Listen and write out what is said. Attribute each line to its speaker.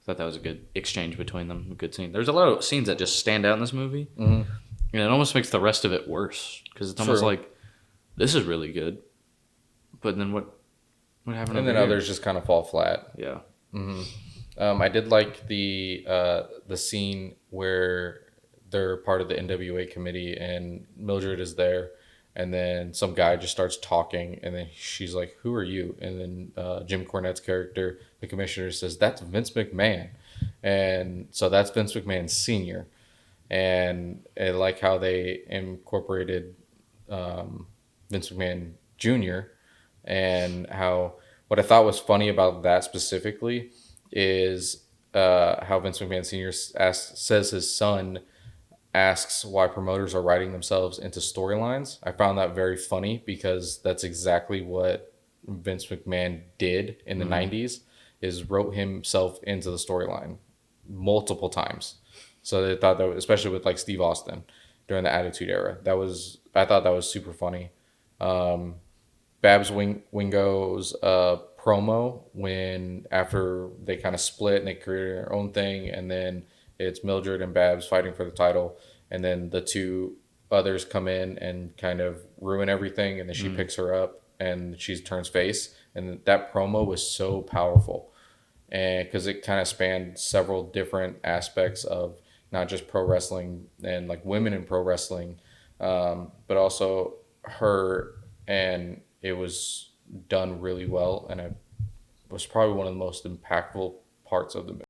Speaker 1: thought that was a good exchange between them. A good scene. There's a lot of scenes that just stand out in this movie,
Speaker 2: Mm-hmm.
Speaker 1: and it almost makes the rest of it worse because it's almost
Speaker 2: True.
Speaker 1: like this is really good, but then what happened
Speaker 2: And
Speaker 1: over
Speaker 2: then
Speaker 1: here?
Speaker 2: others just kind of fall flat.
Speaker 1: Yeah.
Speaker 2: Mm-hmm. I did like the scene where they're part of the NWA committee and Mildred is there, and then some guy just starts talking, and then she's like, "Who are you?" And then Jim Cornette's character, the commissioner, says, "That's Vince McMahon," and so that's Vince McMahon Sr. And I like how they incorporated Vince McMahon Jr. and how what I thought was funny about that specifically is how Vince McMahon Sr. Says his son asks why promoters are writing themselves into storylines. I found that very funny because that's exactly what Vince McMahon did in the 90s is wrote himself into the storyline multiple times. So they thought that, especially with like Steve Austin during the Attitude Era, I thought that was super funny. Um, Wingo's promo when after they kind of split and they created their own thing, and then it's Mildred and Babs fighting for the title, and then the two others come in and kind of ruin everything, and then she picks her up and she turns face, and that promo was so powerful, and because it kind of spanned several different aspects of not just pro wrestling and like women in pro wrestling, but also her, and it was done really well, and it was probably one of the most impactful parts of the movie.